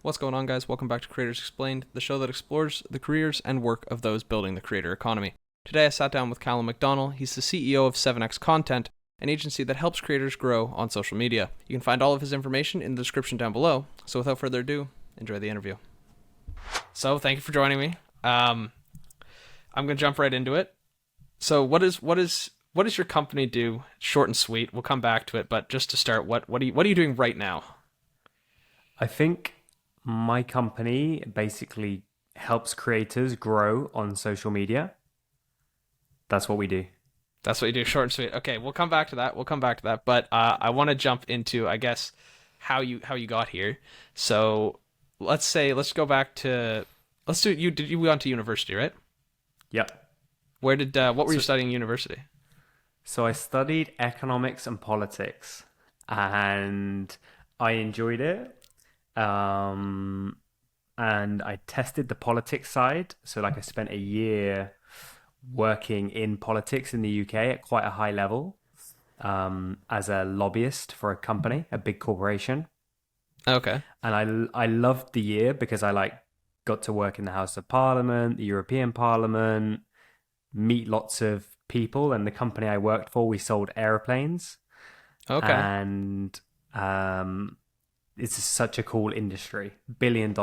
What's going on, guys? Welcome back to Creators Explained, the show that explores the careers and work of those building the creator economy. Today, I sat down with Callum McDonnell. He's the CEO of 7X Content, an agency that helps creators grow on social media. You can find all of his information in the description down below. So without further ado, enjoy the interview. So thank you for joining me. I'm going to jump right into it. So what does your company do? Short and sweet. We'll come back to it, but just to start, what are you doing right now? I think my company basically helps creators grow on social media. That's what we do. That's what you do, short and sweet. Okay, we'll come back to that. But I want to jump into, I guess, how you got here. So let's go back to you went to university, right? Yep. What were you studying in university? So I studied economics and politics, and I enjoyed it. And I tested the politics side. So I spent a year working in politics in the UK at quite a high level, as a lobbyist for a company, a big corporation. Okay. And I loved the year because I got to work in the House of Parliament, the European Parliament, meet lots of people. And the company I worked for, we sold airplanes. Okay. And it's such a cool industry, $1 billion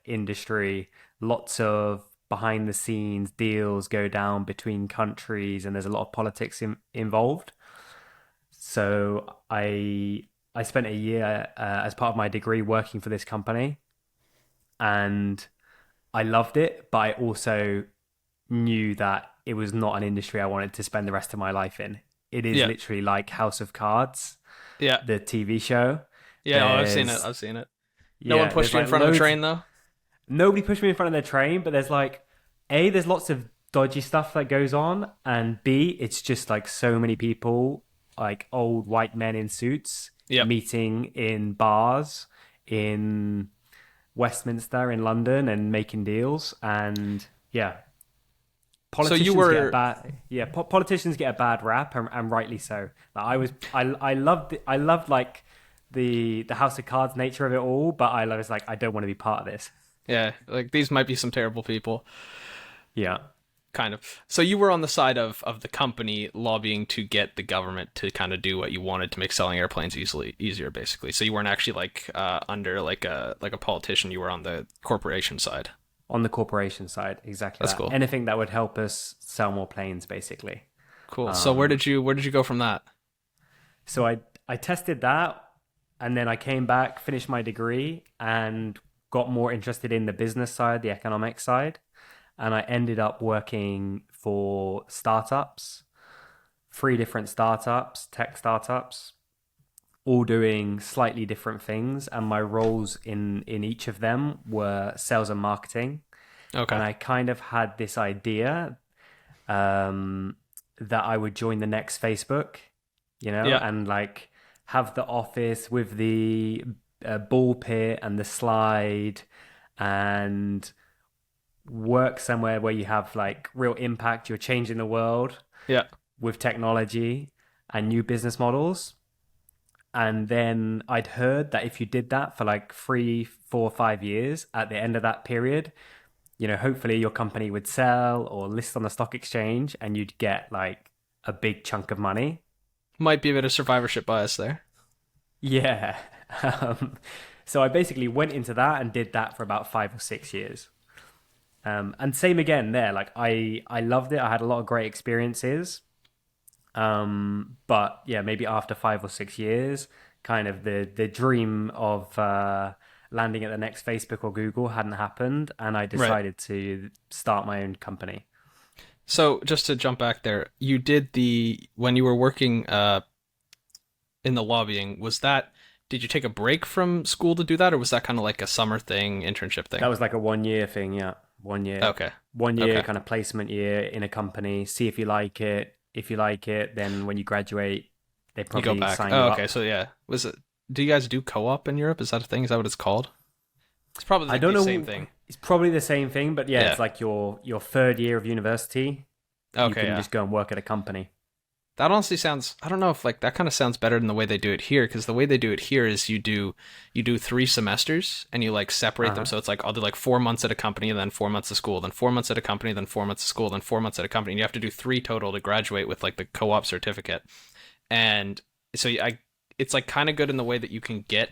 industry. Lots of behind the scenes deals go down between countries, and there's a lot of politics involved. So I spent a year as part of my degree working for this company, and I loved it, but I also knew that it was not an industry I wanted to spend the rest of my life in. It is literally like House of Cards, the TV show. Yeah, I've seen it. No one pushed you in front of the train, though? Nobody pushed me in front of the train, but there's A, there's lots of dodgy stuff that goes on, and B, it's just so many people, old white men in suits, meeting in bars in Westminster in London and making deals. And politicians get a bad rap, and rightly so. I loved the House of Cards nature of it all, but I was I don't want to be part of this. Yeah, these might be some terrible people. Yeah. Kind of. So you were on the side of the company lobbying to get the government to kind of do what you wanted to make selling airplanes easier, basically. So you weren't actually under a politician. You were on the corporation side. On the corporation side, exactly. That's that. cool. Anything that would help us sell more planes, basically. Cool. So where did you go from that? So I tested that, and then I came back, finished my degree, and got more interested in the business side, the economic side. And I ended up working for startups, 3 different startups, tech startups, all doing slightly different things. And my roles in each of them were sales and marketing. Okay. And I kind of had this idea that I would join the next Facebook, and have the office with the ball pit and the slide, and work somewhere where you have real impact. You're changing the world with technology and new business models. And then I'd heard that if you did that for 3, 4, 5 years, at the end of that period, hopefully your company would sell or list on the stock exchange, and you'd get a big chunk of money. Might be a bit of survivorship bias there. Yeah. So I basically went into that and did that for about 5 or 6 years. And same again there. I loved it. I had a lot of great experiences. But yeah, maybe after 5 or 6 years, kind of the dream of landing at the next Facebook or Google hadn't happened, and I decided to start my own company. So just to jump back there, you did when you were working in the lobbying, did you take a break from school to do that, or was that kind of like a summer thing, internship thing? That was a 1 year thing, yeah. 1 year. Okay. 1 year kind of placement year in a company, see if you like it. If you like it, then when you graduate, they probably you go back. sign you up. Okay, so yeah. Do you guys do co-op in Europe? Is that a thing? Is that what it's called? It's probably I don't know, the same thing. It's probably the same thing, but yeah, it's your 3rd year of university. Okay, you can just go and work at a company. That honestly sounds, I don't know if like that kind of sounds better than the way they do it here, because the way they do it here is you do 3 semesters and you like separate them. Uh-huh. So it's like I'll do like 4 months at a company, then 4 months of school, then 4 months at a company, then 4 months of school, then 4 months at a company. And you have to do three total to graduate with like the co-op certificate. And so it's like kind of good in the way that you can get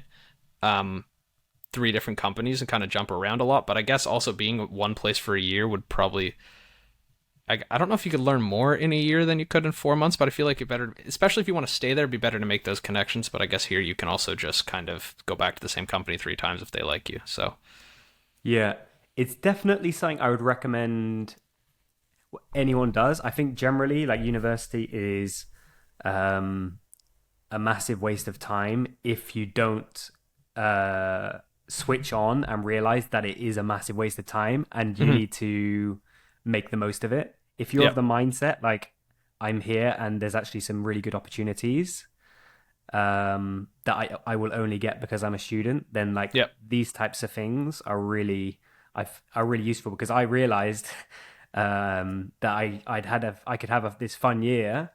um 3 different companies and kind of jump around a lot. But I guess also being at one place for a year would probably, I don't know if you could learn more in a year than you could in 4 months, but I feel like it better, especially if you want to stay there, it'd be better to make those connections. But I guess here you can also just kind of go back to the same company 3 times if they like you. So Yeah, it's definitely something I would recommend anyone does. I think generally, like university is um, a massive waste of time if you don't switch on and realize that it is a massive waste of time and you mhm. need to make the most of it. If you're Yeah, of the mindset like I'm here and there's actually some really good opportunities that I will only get because I'm a student, then like yeah, these types of things are really are really useful because I realized that I could have this fun year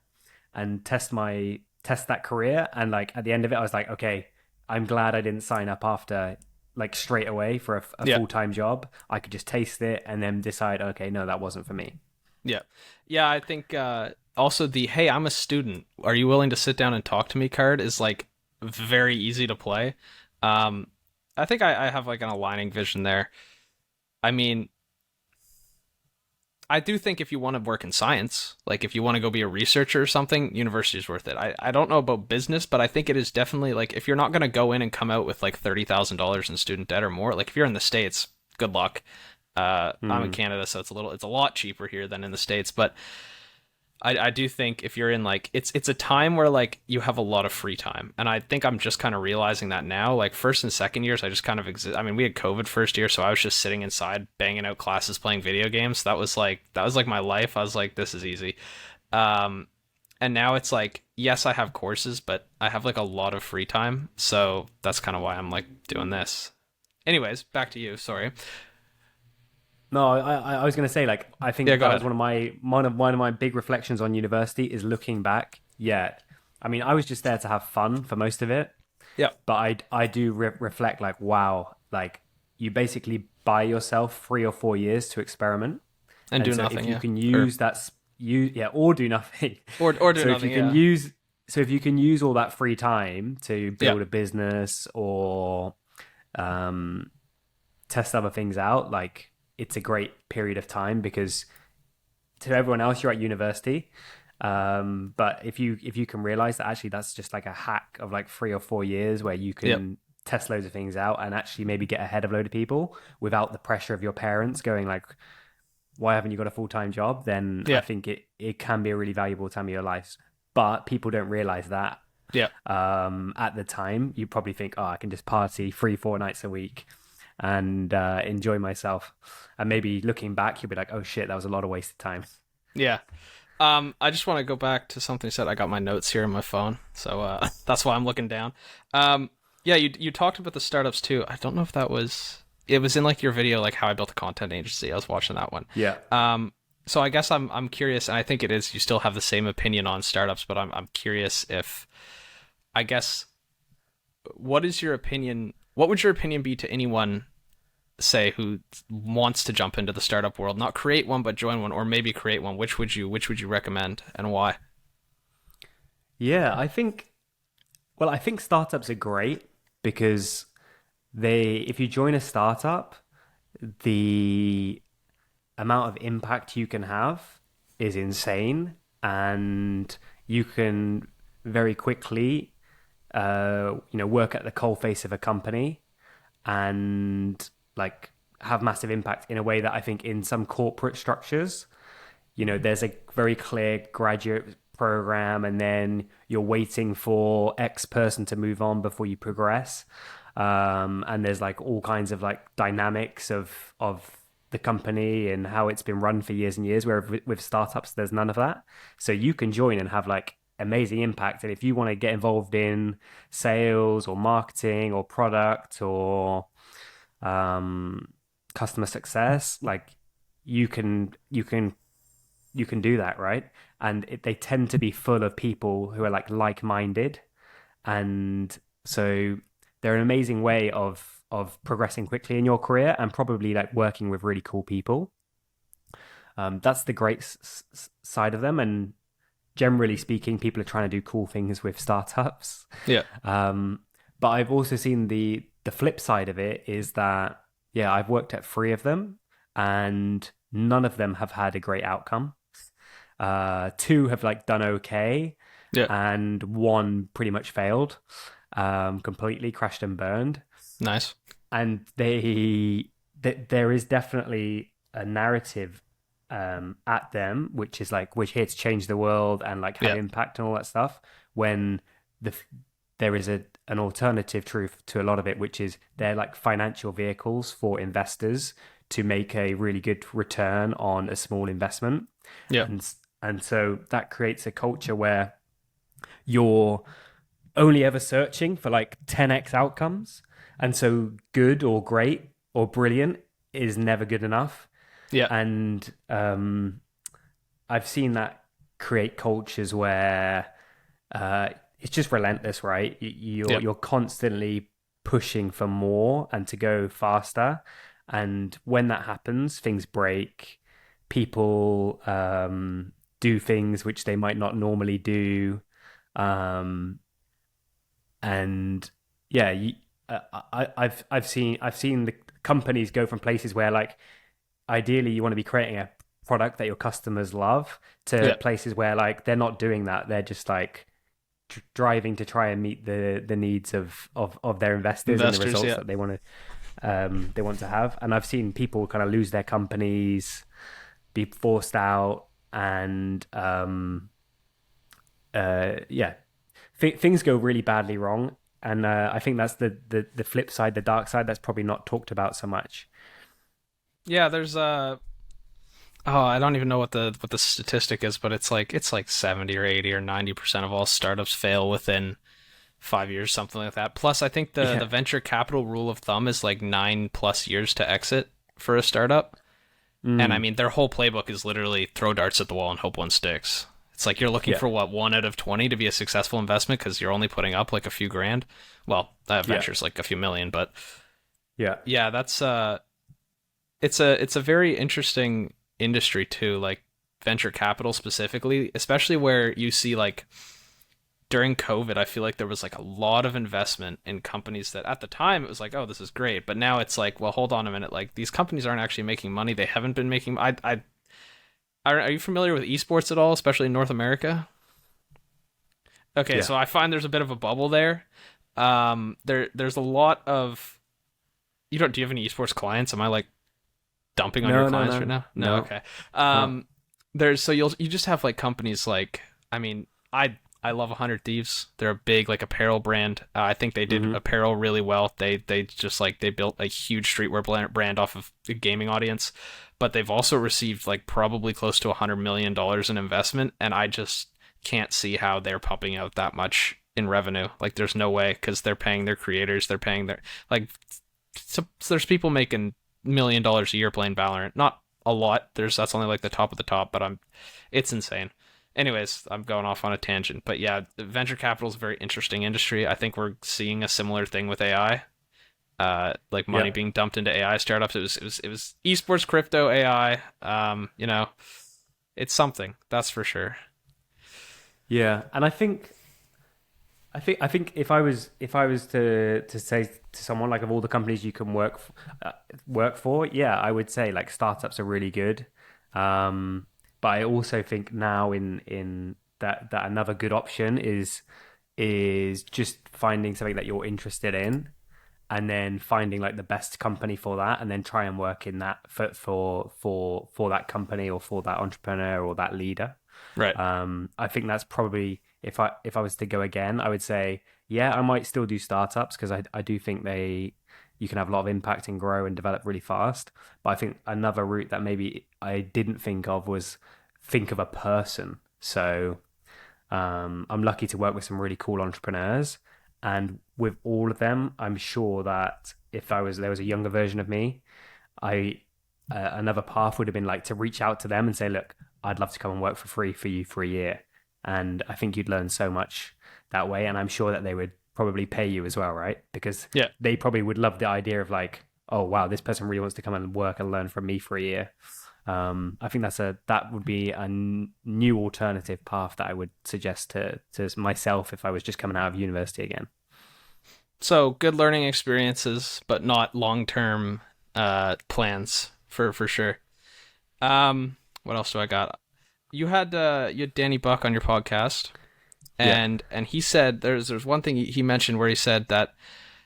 and test that career, and like at the end of it I was like, okay, I'm glad I didn't sign up after like straight away for a yeah. full-time job. I could just taste it and then decide, okay, no, that wasn't for me. Yeah. Yeah, I think also the hey, I'm a student. Are you willing to sit down and talk to me card is like very easy to play. Um I think I have like an aligning vision there. I mean, I do think if you want to work in science, like if you want to go be a researcher or something, university is worth it. I don't know about business, but I think it is definitely like if you're not going to go in and come out with like $30,000 in student debt or more, like if you're in the States, good luck. I'm in Hmm. Canada, so it's a lot cheaper here than in the States, but I do think if you're in like it's a time where like you have a lot of free time, and I think I'm just kind of realizing that now. Like first and second years, I just kind of exist. I mean, we had COVID first year, so I was just sitting inside banging out classes, playing video games. That was like my life. I was like, this is easy. Um, and now it's like yes, I have courses, but I have like a lot of free time, so that's kind of why I'm like doing this. Anyways, back to you. Sorry. No, I was going to say like I Yeah, think go that was ahead. one of my big reflections on university is looking back. Yeah, I mean I was just there to have fun for most of it, Yeah, but I do reflect like wow, like you basically buy yourself 3 or 4 years to experiment, and and do so nothing. if you Yeah, can or use that you yeah or do nothing, or do so if you nothing. can Yeah, use so if you can use all that free time to yeah, build a business or um test other things out, like it's a great period of time because to everyone else you're at university. But if you can realize that actually that's just like a hack of like 3 or 4 years where you yeah, can test loads of things out and actually maybe get ahead of a load of people without the pressure of your parents going like, why haven't you got a full-time job? Then I yeah, think it can be a really valuable time of your life. But people don't realize that yeah. at the time. You probably think, oh, I can just party 3 4 nights a week and enjoy myself. And maybe looking back, you'll be like, oh shit, that was a lot of wasted time. Yeah. I just want to go back to something you said. I got my notes here on my phone, so that's why I'm looking down. Yeah, you talked about the startups too. I don't know if that was it was in like your video, like how I built a content agency. I was watching that one. Yeah. So I guess I'm curious, and I think it is. You still have the same opinion on startups, but I'm curious if I guess what is your opinion? What would your opinion be to anyone say who wants to jump into the startup world, not create one but join one, or maybe create one? Which would you recommend and why? Yeah, I think startups are great because if you join a startup, the amount of impact you can have is insane, and you can very quickly, work at the coalface of a company and like have massive impact in a way that I think in some corporate structures, there's a very clear graduate program and then you're waiting for X person to move on before you progress. And there's like all kinds of like dynamics of the company and how it's been run for years and years, where with startups there's none of that. So you can join and have like amazing impact, and if you want to get involved in sales or marketing or product or um, customer success, like you can can do that, right? And they tend to be full of people who are like-minded, and so they're an amazing way of progressing quickly in your career and probably like working with really cool people. That's the great side of them, and generally speaking, people are trying to do cool things with startups. Yeah. But I've also seen the flip side of it is that, yeah, I've worked at 3 of them, and none of them have had a great outcome. 2 have like done okay, Yeah. and 1 pretty much failed, completely crashed and burned. Nice. And there is definitely a narrative at them, which is like we're here to change the world and like have impact and all that stuff. When the there is an alternative truth to a lot of it, which is they're like financial vehicles for investors to make a really good return on a small investment. Yeah. And so that creates a culture where you're only ever searching for like 10x outcomes. And so good or great or brilliant is never good enough. Yeah. And I've seen that create cultures where it's just relentless, right? You're constantly pushing for more and to go faster. And when that happens, things break. People do things which they might not normally do. And yeah, I've seen the companies go from places where like ideally you want to be creating a product that your customers love to places where like they're not doing that. They're just like driving to try and meet the needs of their investors and the results that they want to have. And I've seen people kind of lose their companies, be forced out, and things go really badly wrong. And I think that's the flip side, the dark side, that's probably not talked about so much. Yeah, there's I don't even know what the statistic is, but it's like 70 or 80 or 90% of all startups fail within 5 years, something like that. Plus, I think the venture capital rule of thumb is like 9+ years to exit for a startup. And I mean, their whole playbook is literally throw darts at the wall and hope one sticks. It's like you're looking for what, 1 out of 20 to be a successful investment because you're only putting up like a few grand. Well, that venture's like a few million, but yeah, that's it's a very interesting industry too, like venture capital specifically, especially where you see like during COVID, I feel like there was like a lot of investment in companies that at the time it was like, oh, this is great, but now it's like, well, hold on a minute, like these companies aren't actually making money. They haven't been making. Are you familiar with esports at all, especially in North America? Okay, so I find there's a bit of a bubble there. There's a lot of do you have any esports clients? Am I like dumping on your clients right now? No, okay. You just have like companies like, I mean, I love 100 Thieves. They're a big like apparel brand. I think they did apparel really well. They just like they built a huge streetwear brand off of the gaming audience, but they've also received like probably close to $100 million in investment, and I just can't see how they're pumping out that much in revenue. Like there's no way, because they're paying their creators, they're paying their like. So there's people making $1 million a year playing Valorant. Not a lot. That's only like the top of the top, but it's insane. Anyways, I'm going off on a tangent, but yeah, venture capital is a very interesting industry. I think we're seeing a similar thing with AI, like money being dumped into AI startups. It was esports, crypto, AI. It's something, that's for sure. Yeah, and I think if I was to say to someone like of all the companies you can work for, yeah, I would say like startups are really good. But I also think now in that another good option is just finding something that you're interested in, and then finding like the best company for that, and then try and work in that for that company or for that entrepreneur or that leader. Right. I think that's probably, if I was to go again, I would say, yeah, I might still do startups because I do think you can have a lot of impact and grow and develop really fast. But I think another route that maybe I didn't think of was think of a person. So I'm lucky to work with some really cool entrepreneurs, and with all of them, I'm sure that if there was a younger version of me, another path would have been like to reach out to them and say, look, I'd love to come and work for free for you for a year. And I think you'd learn so much that way. And I'm sure that they would probably pay you as well, right? Because Yeah. they probably would love the idea of like, oh, wow, this person really wants to come and work and learn from me for a year. I think that would be a new alternative path that I would suggest to myself if I was just coming out of university again. So good learning experiences, but not long-term plans for sure. What else do I got? You had Danny Buck on your podcast, and he said there's one thing he mentioned where he said that,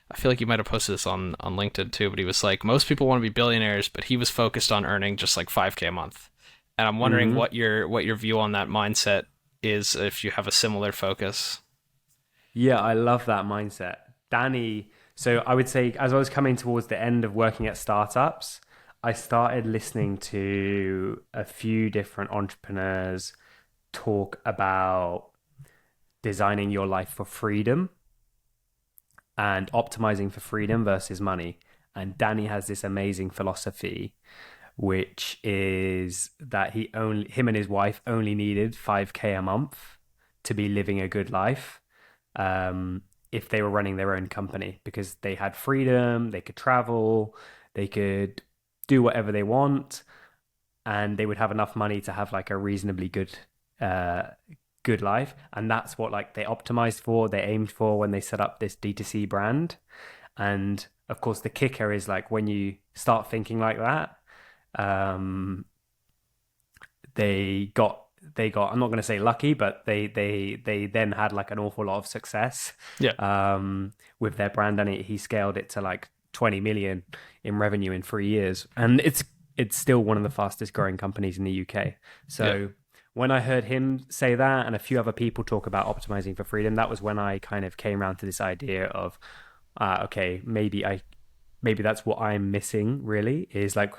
I feel like you might have posted this on LinkedIn too, but he was like, most people want to be billionaires, but he was focused on earning just like 5K a month. And I'm wondering what your view on that mindset is, if you have a similar focus. Yeah, I love that mindset. Danny, so I would say as I was coming towards the end of working at startups, I started listening to a few different entrepreneurs talk about designing your life for freedom and optimizing for freedom versus money. And Danny has this amazing philosophy, which is that him and his wife only needed 5K a month to be living a good life. If they were running their own company, because they had freedom, they could travel, they could do whatever they want, and they would have enough money to have like a reasonably good life. And that's what like they optimized for, they aimed for when they set up this D2C brand. And of course the kicker is like when you start thinking like that, they got I'm not going to say lucky, but they then had like an awful lot of success with their brand, and he scaled it to like 20 million in revenue in 3 years, and it's still one of the fastest growing companies in the UK. So when I heard him say that and a few other people talk about optimizing for freedom, that was when I kind of came around to this idea of okay, maybe that's what I'm missing, really, is like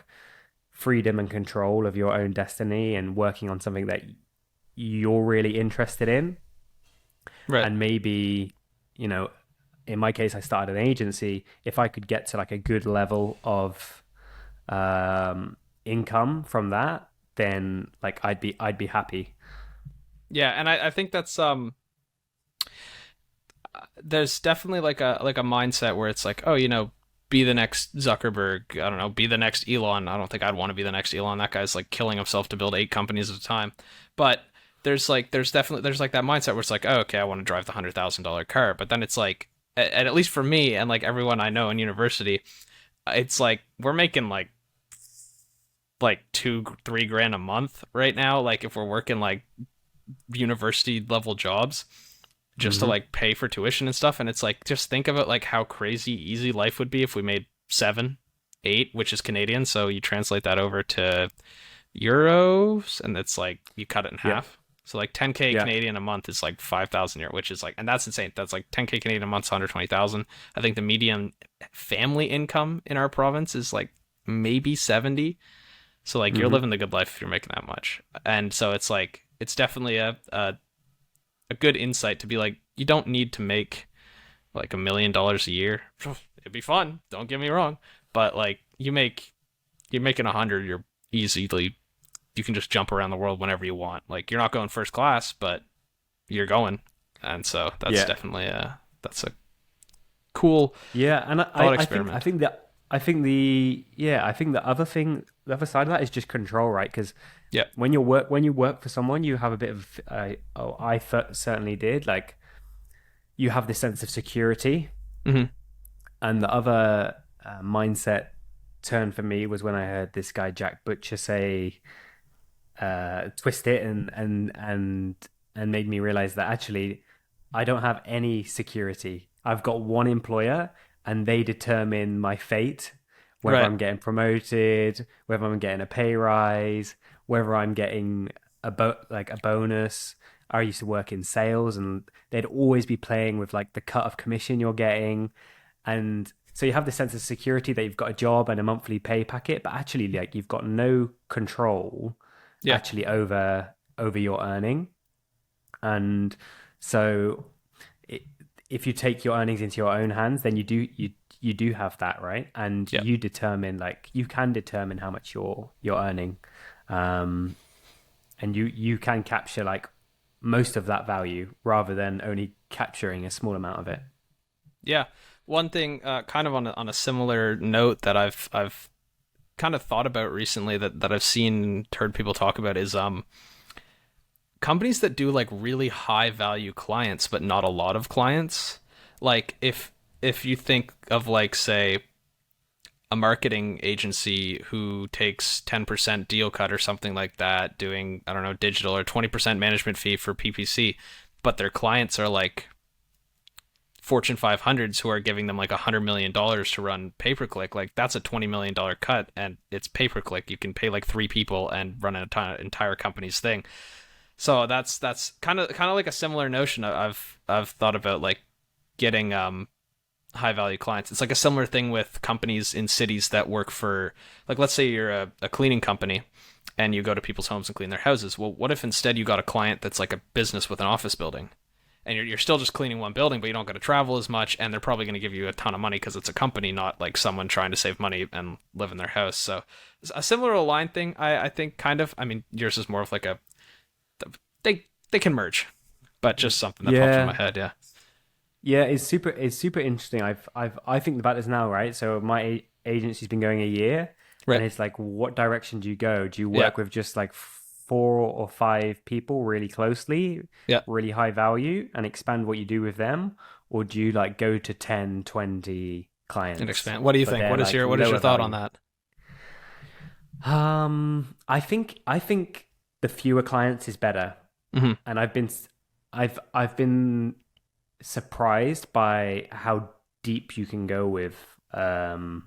freedom and control of your own destiny and working on something that you're really interested in. Right. And maybe, you know, in my case, I started an agency. If I could get to like a good level of income from that, then like I'd be happy. Yeah, and I think that's there's definitely like a mindset where it's like, oh, you know, be the next Zuckerberg. I don't know, be the next Elon. I don't think I'd want to be the next Elon. That guy's like killing himself to build 8 companies at a time. But there's like that mindset where it's like, oh, okay, I want to drive the $100,000 car. But then it's like, and at least for me and like everyone I know in university, it's like we're making like $2-3 grand a month right now. Like if we're working like university level jobs, just to like pay for tuition and stuff. And it's like, just think of it like how crazy easy life would be if we made 7, 8, which is Canadian. So you translate that over to euros and it's like, you cut it in half. So like 10K Canadian a month is like 5,000 euro, which is like, and that's insane. That's like 10K Canadian a month is 120,000. I think the median family income in our province is like maybe 70. So like you're living the good life if you're making that much. And so it's like, it's definitely a good insight to be like, you don't need to make like $1 million a year. It'd be fun, don't get me wrong, but like you're making 100, you're easily, you can just jump around the world whenever you want. Like you're not going first class, but you're going. And so that's definitely that's a cool and thought experiment. I think the other thing, the other side of that is just control, right? Because when you work for someone, you have a bit of I certainly did, like you have this sense of security. And the other mindset turn for me was when I heard this guy Jack Butcher say twist it and made me realize that actually I don't have any security. I've got one employer and they determine my fate, whether I'm getting promoted, whether I'm getting a pay rise, whether I'm getting a bonus. I used to work in sales and they'd always be playing with like the cut of commission you're getting. And so you have this sense of security that you've got a job and a monthly pay packet, but actually like you've got no control actually over your earning. And so if you take your earnings into your own hands, then you do have that, right? And you can determine how much you're earning. and you can capture like most of that value rather than only capturing a small amount of it. Yeah. One thing, kind of on a similar note that I've kind of thought about recently that I've seen heard people talk about is companies that do like really high value clients but not a lot of clients. Like if you think of like say a marketing agency who takes 10% deal cut or something like that, doing, I don't know, digital, or 20% management fee for PPC, but their clients are like Fortune 500s who are giving them like $100 million to run pay-per-click. Like that's a $20 million cut, and it's pay-per-click. You can pay like 3 people and run an entire company's thing. So that's kind of like a similar notion I've thought about, like getting high value clients. It's like a similar thing with companies in cities that work for, like, let's say you're a cleaning company and you go to people's homes and clean their houses. Well, what if instead you got a client that's like a business with an office building, and you're still just cleaning one building, but you don't got to travel as much, and they're probably going to give you a ton of money because it's a company, not like someone trying to save money and live in their house. So a similar aligned thing, I think, kind of. I mean, yours is more of like a, they can merge, but just something that pops in my head. Yeah. Yeah, it's super interesting. I think about this now, right? So my agency's been going a year, Right. and it's like, what direction do you go? Do you work with just like 4 or 5 people really closely, really high value, and expand what you do with them, or do you like go to 10, 20 clients and expand? What do you think? What is your thought on that? I think the fewer clients is better, and I've been surprised by how deep you can go with one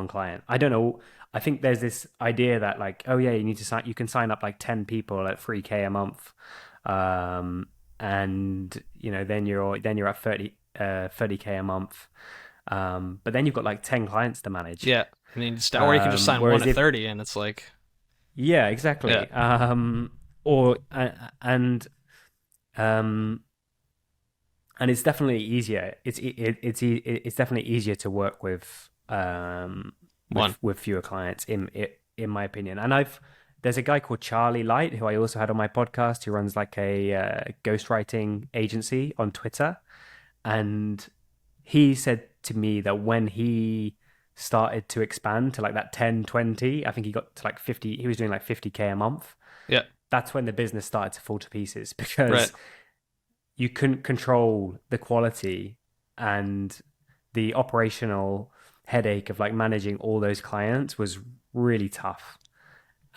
client. I don't know. I think there's this idea that like, oh yeah, you can sign up like 10 people at $3,000 a month, and then you're at 30K a month, but then you've got like 10 clients to manage. Yeah, and then or you can just sign one at 30, and it's like, yeah, exactly. Yeah. And it's definitely easier. It's definitely easier to work with fewer clients in my opinion. And there's a guy called Charlie Light who I also had on my podcast, who runs like a ghostwriting agency on Twitter, and he said to me that when he started to expand to like that 10, 20, I think he got to like 50. He was doing like 50K a month. Yeah, that's when the business started to fall to pieces, because you couldn't control the quality and the operational headache of like managing all those clients was really tough.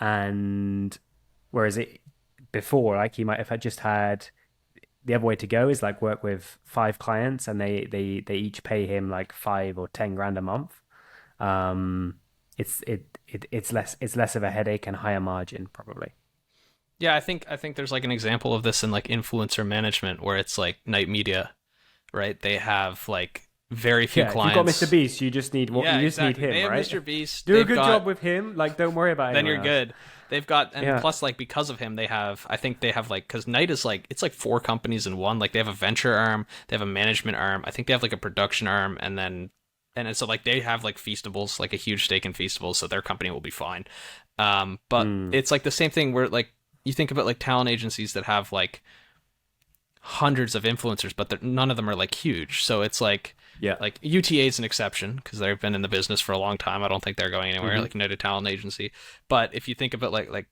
And whereas before, like, he might have just had, the other way to go is like work with 5 clients and they each pay him like 5 or 10 grand a month. It's less of a headache and higher margin probably. Yeah, I think there's like an example of this in like influencer management, where it's like Night Media, right? They have like very few clients. You've got Mr. Beast, you just need need him, they have right? Mr. Beast. Do a good job with him. Like, don't worry about it. Then you're good. They've got, and plus, like, because of him, I think they have like, because Night is like, it's like 4 companies in one. Like, they have a venture arm, they have a management arm, I think they have like a production arm, and so like they have like Feastables, like a huge stake in Feastables, so their company will be fine. But it's like the same thing where like you think about like talent agencies that have like hundreds of influencers, but none of them are like huge. So it's like, like UTA is an exception because they've been in the business for a long time. I don't think they're going anywhere, like United Talent Agency. But if you think about like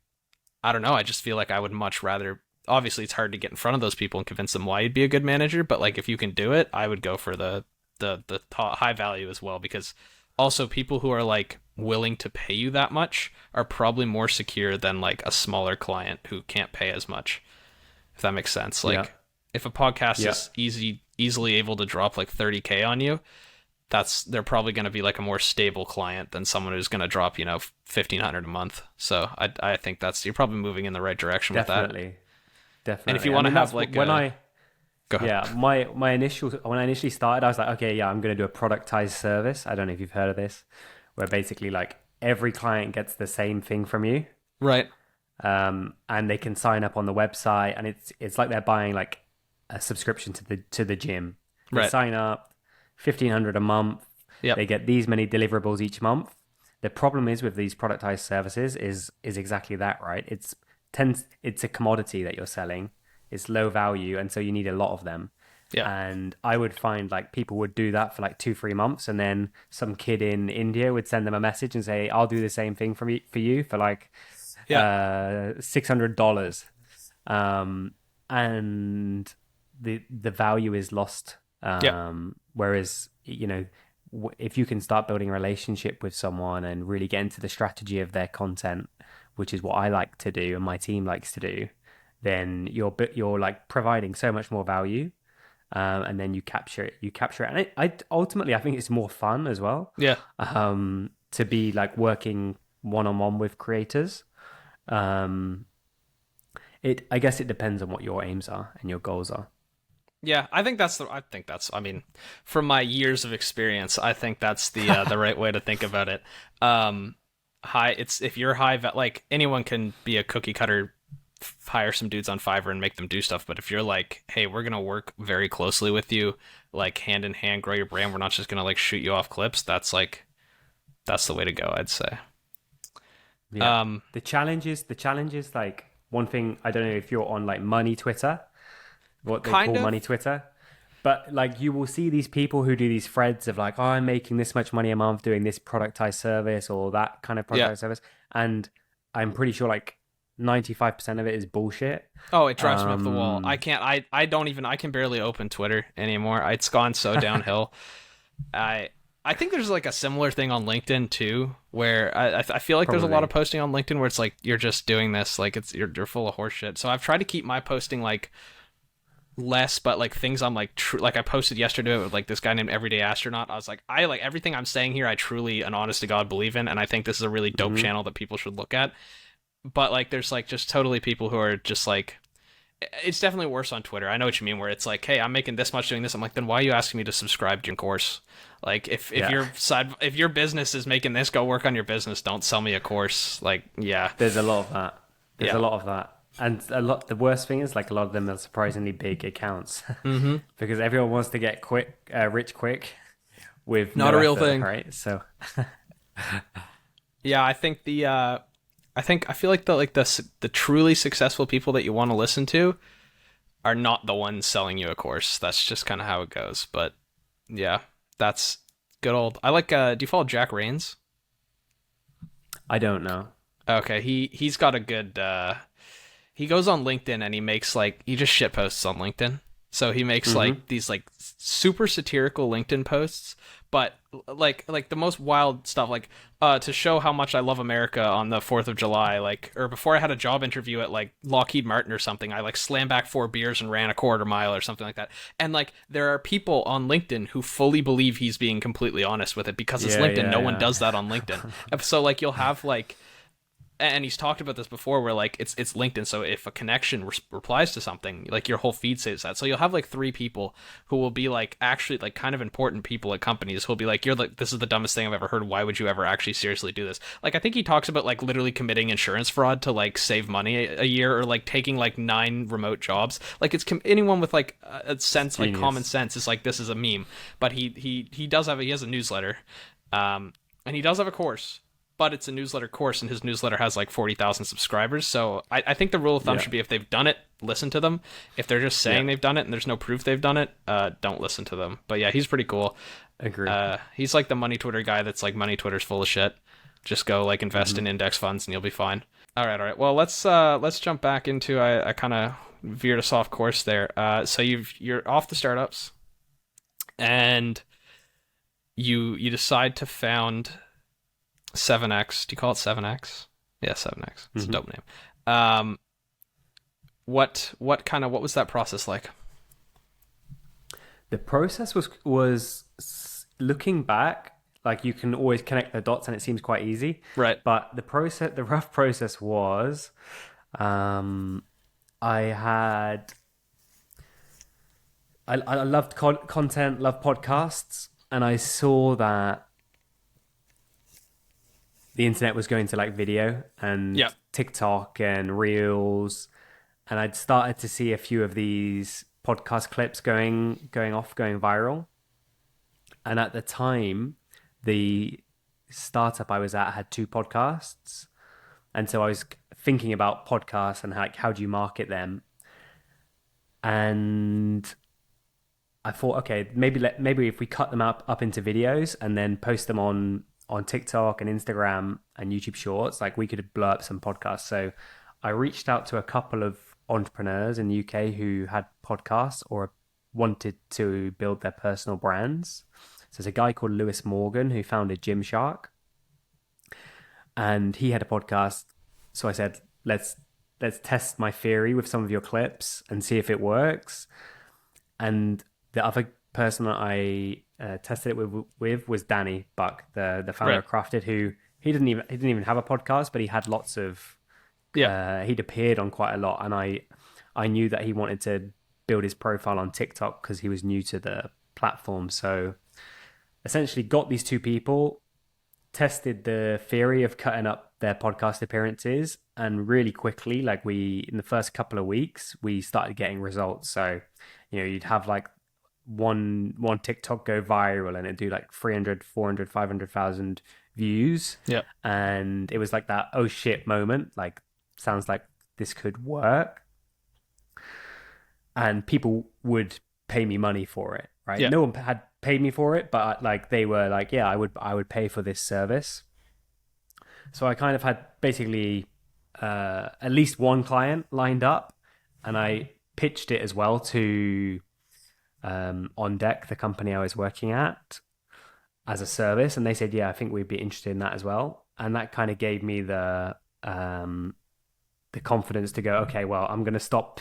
I don't know, I just feel like I would much rather, obviously it's hard to get in front of those people and convince them why you'd be a good manager, but like if you can do it, I would go for the high value as well, because also people who are like willing to pay you that much are probably more secure than like a smaller client who can't pay as much, if that makes sense. Like if a podcast is easily able to drop like 30K on you, they're probably going to be like a more stable client than someone who's going to drop, $1,500 a month. So I think you're probably moving in the right direction with that. Definitely. And if you want to have like go ahead. Yeah, when I initially started, I was like, okay, I'm going to do a productized service. I don't know if you've heard of this, where basically like every client gets the same thing from you, right? And they can sign up on the website, and it's like they're buying like a subscription to the gym. They sign up, $1,500 a month. They get these many deliverables each month. The problem is with these productized services is exactly that, right? It's it's a commodity that you're selling. It's low value, and so you need a lot of them. Yeah. And I would find like people would do that for like 2-3 months, and then some kid in India would send them a message and say, "I'll do the same thing for you for like $600." And the value is lost. Whereas, if you can start building a relationship with someone and really get into the strategy of their content, which is what I like to do and my team likes to do, then you're like providing so much more value. And then you capture it. And I ultimately, I think it's more fun as well. Yeah. To be like working one-on-one with creators. I guess it depends on what your aims are and your goals are. Yeah, I think that's I mean, from my years of experience, I think that's the the right way to think about it. If you're like anyone can be a cookie cutter, hire some dudes on Fiverr and make them do stuff, but if you're like, hey, we're gonna work very closely with you, like hand in hand, grow your brand, we're not just gonna like shoot you off clips, that's the way to go, I'd say. Yeah. The challenge is like, one thing, I don't know if you're on like money Twitter, what they call money Twitter, but like you will see these people who do these threads of like, oh, I'm making this much money a month doing this productized service or that kind of productized service, and I'm pretty sure like 95% of it is bullshit. Oh, it drives me up the wall. I can barely open Twitter anymore. It's gone so downhill. I think there's like a similar thing on LinkedIn too, where I feel like there's a lot of posting on LinkedIn where it's like you're just doing this, like you're full of horseshit. So I've tried to keep my posting like less, but like things I'm like like I posted yesterday with like this guy named Everyday Astronaut. I was like, I like everything I'm saying here, I truly and honest to God believe in, and I think this is a really dope channel that people should look at. But like there's like just totally people who are just like, it's definitely worse on Twitter. I know what you mean, where it's like, hey, I'm making this much doing this. I'm like, then why are you asking me to subscribe to your course? Like if your business is making this, go work on your business. Don't sell me a course. Like, yeah. There's a lot of that. A lot of that. And the worst thing is like a lot of them are surprisingly big accounts because everyone wants to get rich quick with not a real thing. Right. So yeah, I think I feel like the truly successful people that you want to listen to are not the ones selling you a course. That's just kind of how it goes. But yeah, that's good old. I like. Do you follow Jack Rains? I don't know. Okay, he's got a good. He goes on LinkedIn and he makes like he just shit posts on LinkedIn. So he makes like these like super satirical LinkedIn posts, but like the most wild stuff, like to show how much I love America on the 4th of July, like, or before I had a job interview at like Lockheed Martin or something, I like slammed back 4 beers and ran a quarter mile or something like that. And like there are people on LinkedIn who fully believe he's being completely honest with it because it's LinkedIn. No one does that on LinkedIn. So like you'll have like, and he's talked about this before, where like it's LinkedIn, so if a connection replies to something, like your whole feed says that. So you'll have like 3 people who will be like actually like kind of important people at companies who'll be like, you're like, this is the dumbest thing I've ever heard, why would you ever actually seriously do this? Like I think he talks about like literally committing insurance fraud to like save money a year, or like taking like 9 remote jobs. Like it's anyone with like a sense, like common sense is like, this is a meme. But he has a newsletter, and he does have a course, but it's a newsletter course, and his newsletter has like 40,000 subscribers. So I think the rule of thumb should be, if they've done it, listen to them. If they're just saying they've done it and there's no proof they've done it, don't listen to them. But yeah, he's pretty cool. Agree. He's like the money Twitter guy that's like, money Twitter's full of shit. Just go like invest in index funds and you'll be fine. All right. Well, let's jump back into, I kind of veered us off course there. So you're off the startups, and you decide to found 7X. Do you call it 7X? Yeah, 7X. It's a dope name. What was that process like? The process was looking back, like you can always connect the dots and it seems quite easy. Right. But the rough process was, I loved content, loved podcasts, and I saw that the internet was going to like video and TikTok and Reels, and I'd started to see a few of these podcast clips going viral. And at the time, the startup I was at had 2 podcasts, and so I was thinking about podcasts and how do you market them. And I thought, okay, maybe if we cut them up into videos and then post them on TikTok and Instagram and YouTube Shorts, like we could blow up some podcasts. So I reached out to a couple of entrepreneurs in the UK who had podcasts or wanted to build their personal brands. So there's a guy called Lewis Morgan who founded Gymshark, and he had a podcast. So I said, let's test my theory with some of your clips and see if it works. And the other person that I tested it with was Danny Buck, the founder of Crafted, who he didn't even have a podcast, but he had lots of he'd appeared on quite a lot, and I knew that he wanted to build his profile on TikTok because he was new to the platform. So essentially got these two people, tested the theory of cutting up their podcast appearances, and really quickly, like in the first couple of weeks, we started getting results. So, you'd have like one TikTok go viral and it'd do like 300, 400, 500,000 views. Yeah. And it was like that, oh shit moment, like sounds like this could work. And people would pay me money for it, right? Yeah. No one had paid me for it, but like they were like, yeah, I would pay for this service. So I kind of had basically at least one client lined up, and I pitched it as well to On Deck, the company I was working at, as a service, and they said, yeah, I think we'd be interested in that as well. And that kind of gave me the confidence to go, okay, well, I'm going to stop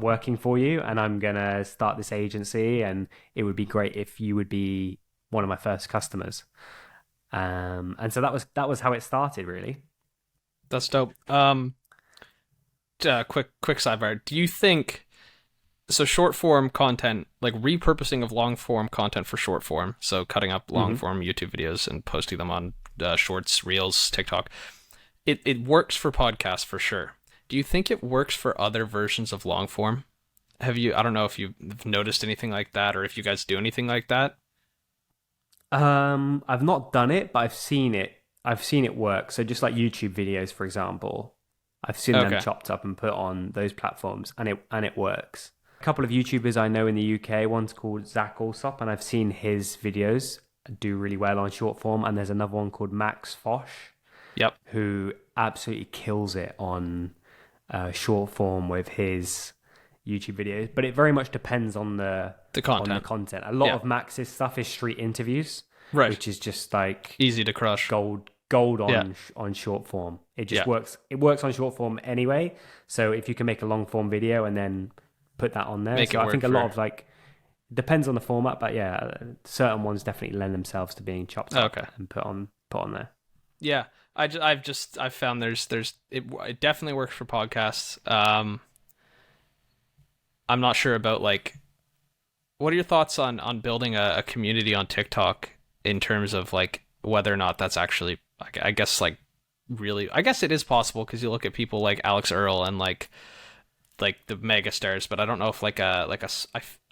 working for you, and I'm going to start this agency, and it would be great if you would be one of my first customers. And so that was how it started, really. That's dope. Quick sidebar. Do you think so? Short form content, like repurposing of long form content for short form, so cutting up long form YouTube videos and posting them on Shorts, Reels, TikTok. It works for podcasts for sure. Do you think it works for other versions of long form? I don't know if you've noticed anything like that, or if you guys do anything like that. I've not done it, but I've seen it. I've seen it work. So just like YouTube videos, for example, I've seen them chopped up and put on those platforms, and it works. A couple of YouTubers I know in the UK, one's called Zach Alsop, and I've seen his videos do really well on short form. And there's another one called Max Fosh, who absolutely kills it on short form with his YouTube videos. But it very much depends on the content. A lot of Max's stuff is street interviews, right, which is just like easy to crush. Gold on short form. It just works. It works on short form anyway. So if you can make a long form video and then put that on there, I think a lot of like depends on the format, but certain ones definitely lend themselves to being chopped up and put on there. Yeah, I've found it definitely works for podcasts. I'm not sure about like, what are your thoughts on building a community on TikTok in terms of like whether or not that's actually, I guess like really, I guess it is possible because you look at people like Alex Earl and like the mega stars, but I don't know if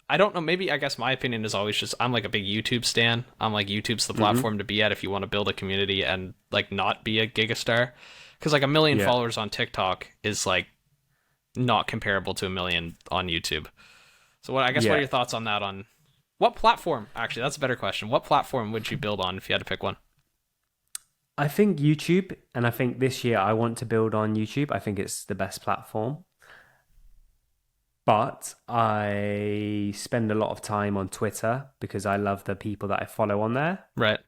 I don't know. Maybe I guess my opinion is always just I'm like a big YouTube stan. I'm like YouTube's the platform to be at if you want to build a community and like not be a gigastar, because like 1 million followers on TikTok is like not comparable to 1 million on YouTube. So what are your thoughts on that? On what platform? Actually, that's a better question. What platform would you build on if you had to pick one? I think YouTube, and I think this year I want to build on YouTube. I think it's the best platform. But I spend a lot of time on Twitter because I love the people that I follow on there. Right.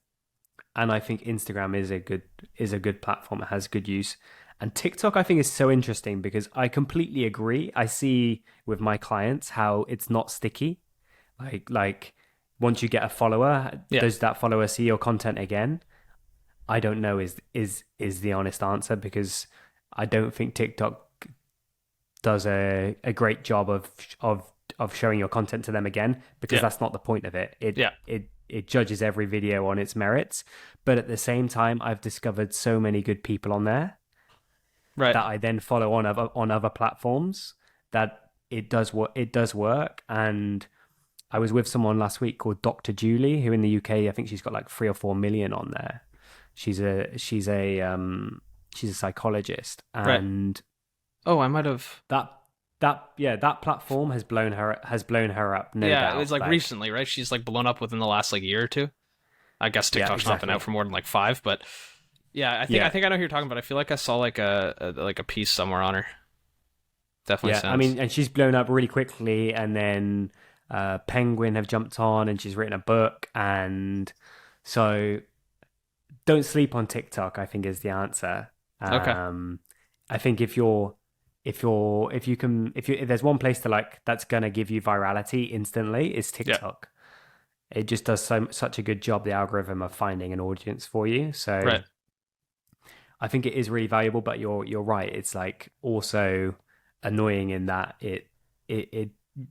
And I think Instagram is a good platform. It has good use. And TikTok, I think, is so interesting because I completely agree. I see with my clients how it's not sticky. Like once you get a follower, does that follower see your content again? I don't know is the honest answer, because I don't think TikTok does a great job of showing your content to them again, because that's not the point of it. It judges every video on its merits. But at the same time, I've discovered so many good people on there. Right. That I then follow on other platforms, that it does work. And I was with someone last week called Dr. Julie, who in the UK, I think she's got like 3 or 4 million on there. She's she's a psychologist, Right. and Oh, I might have. that platform has blown her up, no Yeah, doubt. it's like recently, right? She's like blown up within the last like year or two. I guess Yeah, TikTok's not been out exactly. for more than like 5, but yeah, I Yeah, think I know who you're talking about. I feel like I saw like a piece somewhere on her. Definitely yeah. I sounds. mean, and she's blown up really quickly, and then Penguin have jumped on, and she's written a book, and so don't sleep on TikTok, I think is the answer. Okay. I think if there's one place to like that's gonna give you virality instantly, it's Yeah. TikTok. It just does such a good job, the algorithm, of finding an audience for you. So Right. I think it is really valuable, but you're right. It's like also annoying in that it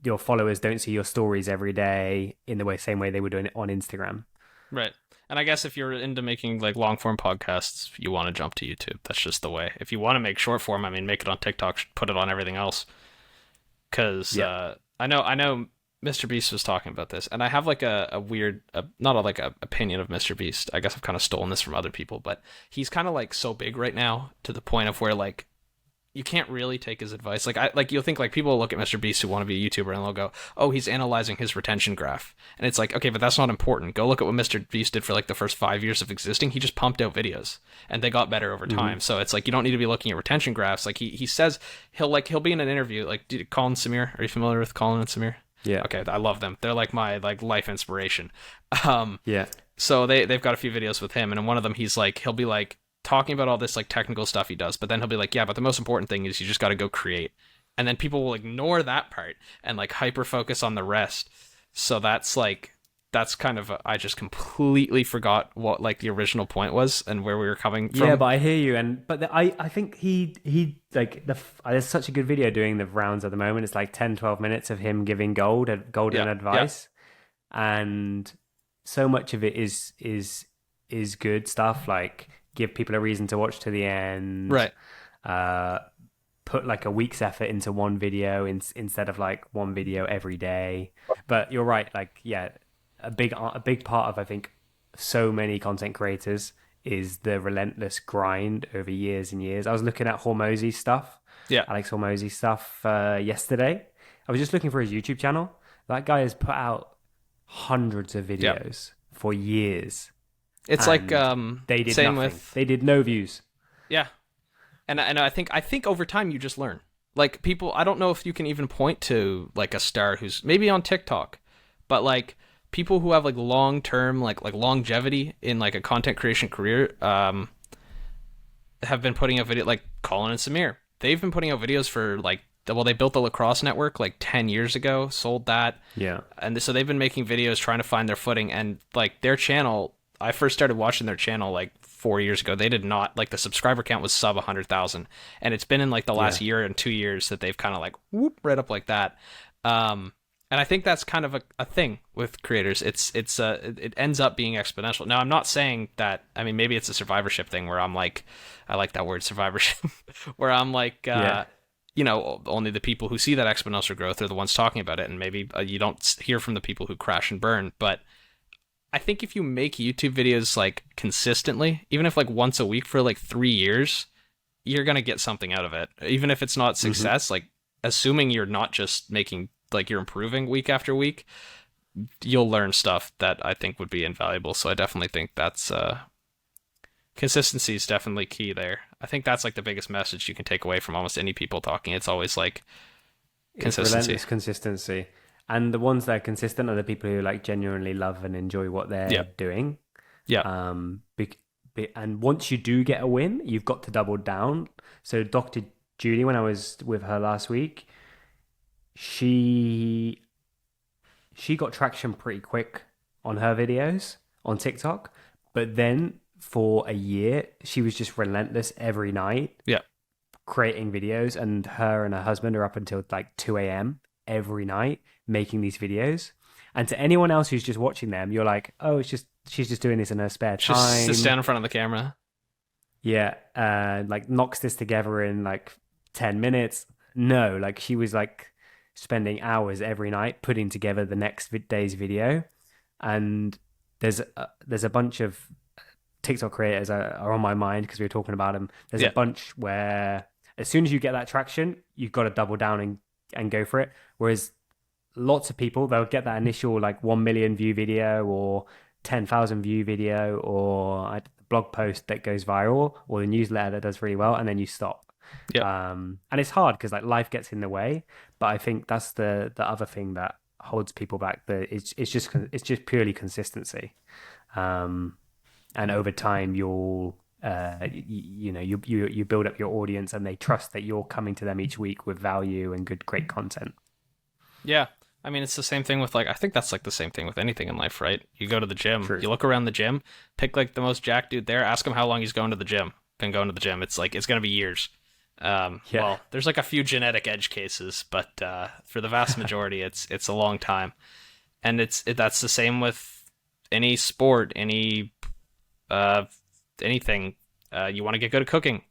your followers don't see your stories every day in the same way they would do it on Instagram. Right. And I guess if you're into making like long form podcasts, you want to jump to YouTube. That's just the way. If you want to make short form, I mean, make it on TikTok, put it on everything else. Because Yeah. I know Mr. Beast was talking about this, and I have like a weird, not a, like a opinion of Mr. Beast. I guess I've kind of stolen this from other people, but he's kind of like so big right now to the point of where like you can't really take his advice. Like you'll think like people will look at Mr. Beast who want to be a YouTuber and they'll go, "Oh, he's analyzing his retention graph." And it's like, "Okay, but that's not important. Go look at what Mr. Beast did for like the first 5 years of existing. He just pumped out videos and they got better over time." So it's like you don't need to be looking at retention graphs. Like he says he'll be in an interview like Colin Samir. Are you familiar with Colin and Samir? Yeah. Okay, I love them. They're like my like life inspiration. Yeah. So they've got a few videos with him, and in one of them he'll be like talking about all this like technical stuff he does, but then he'll be like, yeah, but the most important thing is you just got to go create. And then people will ignore that part and like hyper focus on the rest. So that's kind of I just completely forgot what like the original point was and where we were coming from. Yeah, but I hear you, I think he like there's such a good video doing the rounds at the moment. It's like 10-12 minutes of him giving golden Yeah, advice, and so much of it is good stuff, like give people a reason to watch to the end. right. Put like a week's effort into one video instead of like one video every day. But you're right, like yeah, a big part of I think so many content creators is the relentless grind over years and years. I was looking at Hormozy's stuff, Yeah, Alex Hormozy's stuff yesterday. I was just looking for his YouTube channel. That guy has put out hundreds of videos for years. it's And like they did same nothing. with They did no views. yeah. And I think over time you just learn. Like people, I don't know if you can even point to like a star who's maybe on TikTok, but like people who have like long term like longevity in like a content creation career have been putting out video like Colin and Samir. They've been putting out videos for like they built the lacrosse network like 10 years ago, sold that. Yeah. And so they've been making videos trying to find their footing, and like their channel, I first started watching their channel like 4 years ago. They did not like the subscriber count was sub 100,000, and it's been in like the last year and 2 years that they've kind of like whoop right up like that. And I think that's kind of a thing with creators. It ends up being exponential. Now I'm not saying that. I mean, maybe it's a survivorship thing where I'm like, I like that word survivorship, where I'm like, you know, only the people who see that exponential growth are the ones talking about it, and maybe you don't hear from the people who crash and burn. But I think if you make YouTube videos like consistently, even if like once a week for like 3 years, you're gonna get something out of it. Even if it's not success, like assuming you're not just making like you're improving week after week, you'll learn stuff that I think would be invaluable. So I definitely think that's consistency is definitely key there. I think that's like the biggest message you can take away from almost any people talking. It's always like consistency. It's relentless consistency. And the ones that are consistent are the people who like genuinely love and enjoy what they're doing. Yeah. And once you do get a win, you've got to double down. So Dr. Julie, when I was with her last week, she got traction pretty quick on her videos on TikTok. But then for a year, she was just relentless every night. Yeah. Creating videos, and her and her husband are up until like 2 a.m. every night making these videos. And to anyone else who's just watching them, you're like, oh, she's just doing this in her spare time. Just stand in front of the camera. Yeah, like knocks this together in like 10 minutes. No, like she was like spending hours every night putting together the next day's video. And there's a bunch of TikTok creators are on my mind because we were talking about them. There's Yeah. a bunch where as soon as you get that traction, you've got to double down and go for it. Whereas lots of people, they'll get that initial like 1 million view video or 10,000 view video or a blog post that goes viral or the newsletter that does really well, and then you stop. Yeah. And it's hard because like life gets in the way. But I think that's the other thing that holds people back. It's just purely consistency. And over time, you'll you build up your audience, and they trust that you're coming to them each week with value and great content. Yeah. I mean, it's the same thing with like, I think that's like the same thing with anything in life, right? You go to the gym, True. you look around the gym, pick like the most jacked dude there, ask him how long he's going to the gym. Been going to the gym. It's like, it's going to be years. Well, there's like a few genetic edge cases, but for the vast majority, it's a long time. And that's the same with any sport, anything. You want to get good at cooking.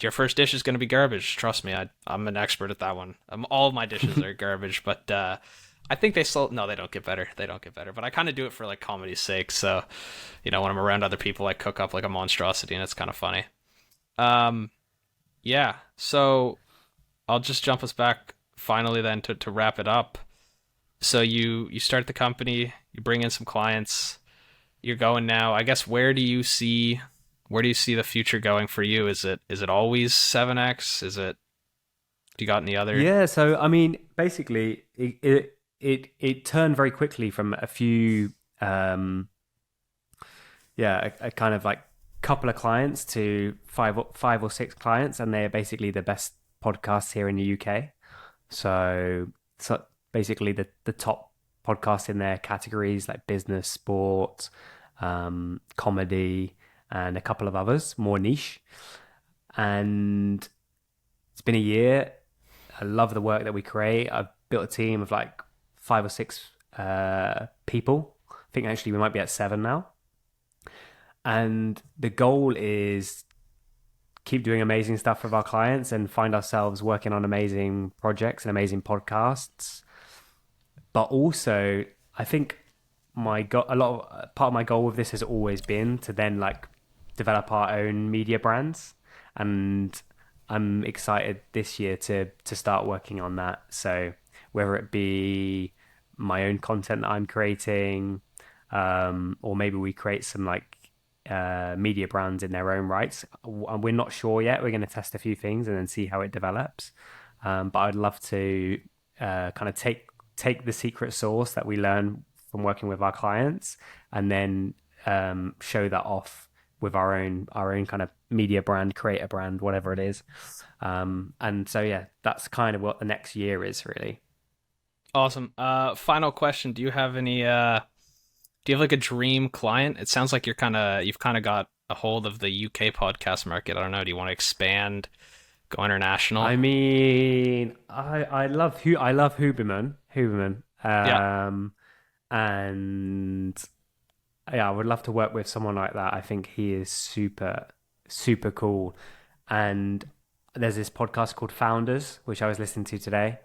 Your first dish is going to be garbage. Trust me, I'm an expert at that one. All of my dishes are garbage, but I think they don't get better. They don't get better, but I kind of do it for like comedy's sake. So, when I'm around other people, I cook up like a monstrosity, and it's kind of funny. Yeah. So I'll just jump us back finally then to wrap it up. So you start the company, you bring in some clients, you're going now. I guess where do you see the future going for you? Is it always 7X? Do you got any other? Yeah, so I mean, basically, it turned very quickly from a few, a kind of like couple of clients to five or six clients, and they're basically the best podcasts here in the UK. So basically, the top podcasts in their categories like business, sport, comedy, and a couple of others more niche. And it's been a year. I love the work that we create. I've built a team of like 5 or 6 people. I think actually we might be at 7 now. And the goal is keep doing amazing stuff with our clients and find ourselves working on amazing projects and amazing podcasts. But also, I think part of my goal with this has always been to then like develop our own media brands, and I'm excited this year to start working on that. So whether it be my own content that I'm creating, or maybe we create some like media brands in their own rights. We're not sure yet. We're going to test a few things and then see how it develops. But I'd love to kind of take the secret sauce that we learn from working with our clients and then show that off with our own kind of media brand, creator brand, whatever it is. And so, yeah, that's kind of what the next year is really. Awesome. Final question. Do you have like a dream client? It sounds like you've kind of got a hold of the UK podcast market. I don't know. Do you want to expand, go international? I mean, I love Huberman. And yeah, I would love to work with someone like that. I think he is super, super cool. And there's this podcast called Founders, which I was listening to today,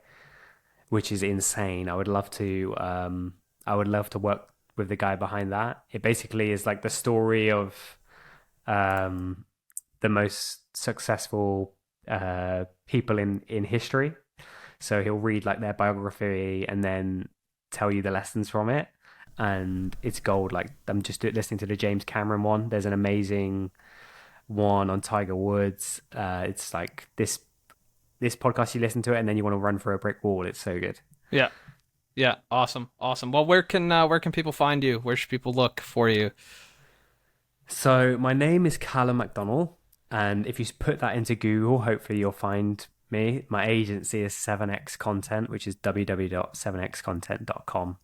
which is insane. I would love to work with the guy behind that. It basically is like the story of the most successful people in history. So he'll read like their biography and then tell you the lessons from it. And it's gold. Like I'm just listening to the James Cameron one. There's an amazing one on Tiger Woods. It's like this podcast, you listen to it and then you want to run through a brick wall. It's so good. Yeah. Yeah. Awesome. Well, where can people find you? Where should people look for you? So my name is Callum McDonnell. And if you put that into Google, hopefully you'll find me. My agency is 7X Content, which is www.7xcontent.com.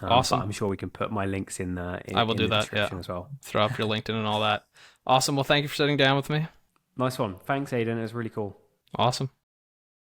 Awesome. I'm sure we can put my links in the I will do the that. Yeah. as well. Throw up your LinkedIn and all that. Awesome. Well, thank you for sitting down with me. Nice one. Thanks, Aidan. It was really cool. Awesome.